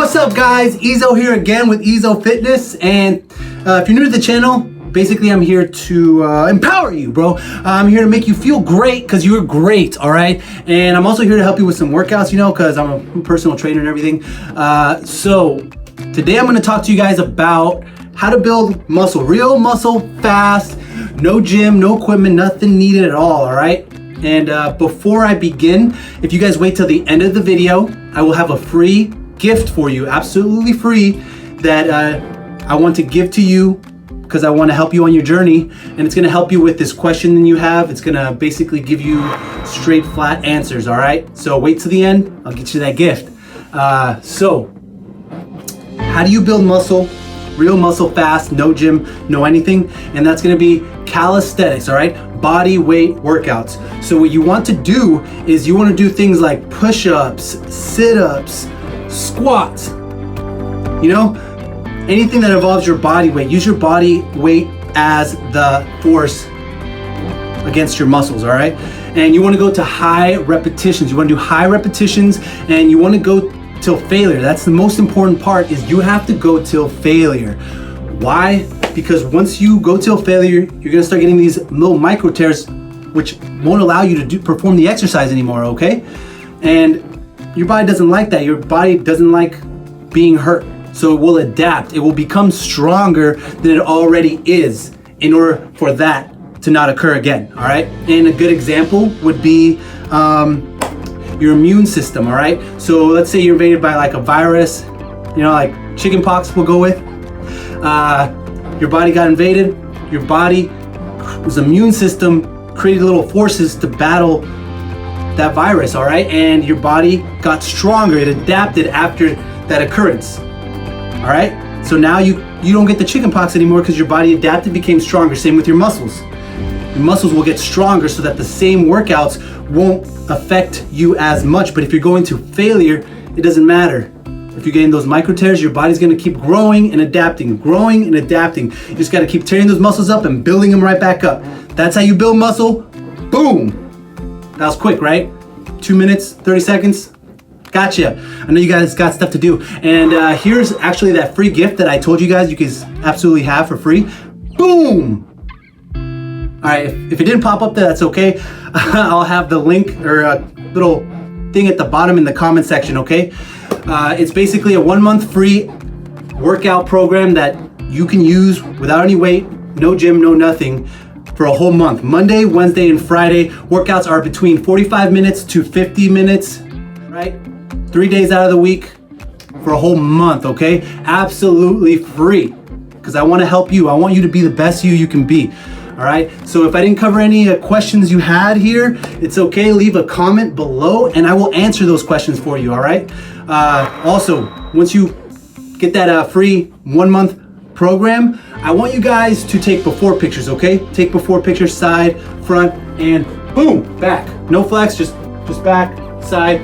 What's up guys, Ezo here again with Ezo Fitness, and if you're new to the channel, basically I'm here to empower you, bro. I'm here to make you feel great because you're great, all right? And I'm also here to help you with some workouts, you know, because I'm a personal trainer and everything. So today I'm going to talk to you guys about how to build muscle, real muscle, fast, no gym, no equipment, nothing needed at all right? And before I begin, if you guys wait till the end of the video, I will have a free gift for you, absolutely free, that I want to give to you because I want to help you on your journey, and it's going to help you with this question that you have. It's going to basically give you straight, flat answers, all right? So wait till the end, I'll get you that gift. So how do you build muscle, real muscle, fast, no gym, no anything? And that's going to be calisthenics, all right? Body weight workouts. So what you want to do is you want to do things like push-ups, sit-ups, squats, you know, anything that involves your body weight. Use your body weight as the force against your muscles, all right? And you want to go to high repetitions. You want to do high repetitions, and you want to go till failure. That's the most important part, is you have to go till failure. Why? Because once you go till failure, you're gonna start getting these little micro tears, which won't allow you to perform the exercise anymore, okay? And your body doesn't like that. Your body doesn't like being hurt. So it will adapt. It will become stronger than it already is in order for that to not occur again, all right? And a good example would be your immune system, all right? So let's say you're invaded by like a virus, you know, like chickenpox we'll go with. Your body got invaded. Your body's immune system created little forces to battle that virus, all right? And your body got stronger. It adapted after that occurrence, all right? So now you don't get the chickenpox anymore because your body adapted, became stronger. Same with your muscles. Your muscles will get stronger so that the same workouts won't affect you as much. But if you're going to failure, it doesn't matter. If you're getting those micro tears, your body's gonna keep growing and adapting, growing and adapting. You just gotta keep tearing those muscles up and building them right back up. That's how you build muscle. Boom. That was quick, right? 2 minutes, 30 seconds. Gotcha. I know you guys got stuff to do. And here's actually that free gift that I told you guys you can absolutely have for free. Boom. All right, if it didn't pop up there, that's okay. I'll have the link or a little thing at the bottom in the comment section, okay? It's basically a 1 month free workout program that you can use without any weight, no gym, no nothing, for a whole month. Monday, Wednesday, and Friday. Workouts are between 45 minutes to 50 minutes, right? 3 days out of the week for a whole month, okay? Absolutely free, because I want to help you. I want you to be the best you can be. All right, so if I didn't cover any questions you had here, it's okay, leave a comment below and I will answer those questions for you, all right? Also, once you get that free 1 month program, I want you guys to take before pictures, okay? Take before pictures, side, front, and boom, back. No flex, just back, side,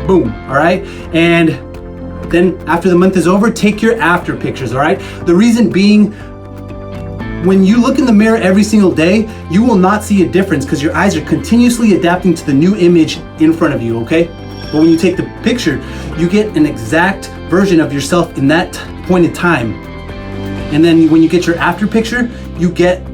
boom, all right? And then after the month is over, take your after pictures, all right? The reason being, when you look in the mirror every single day, you will not see a difference because your eyes are continuously adapting to the new image in front of you, okay? But when you take the picture, you get an exact version of yourself in that point in time. And then when you get your after picture, you get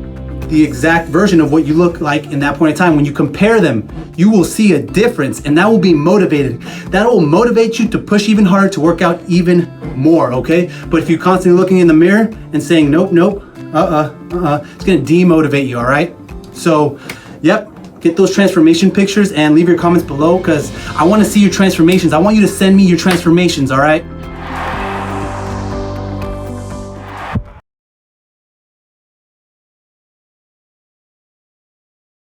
the exact version of what you look like in that point in time. When you compare them, you will see a difference, and that will be motivated. That will motivate you to push even harder, to work out even more, okay? But if you're constantly looking in the mirror and saying, nope, nope, it's gonna demotivate you, all right? So, yep, get those transformation pictures and leave your comments below because I wanna see your transformations. I want you to send me your transformations, all right?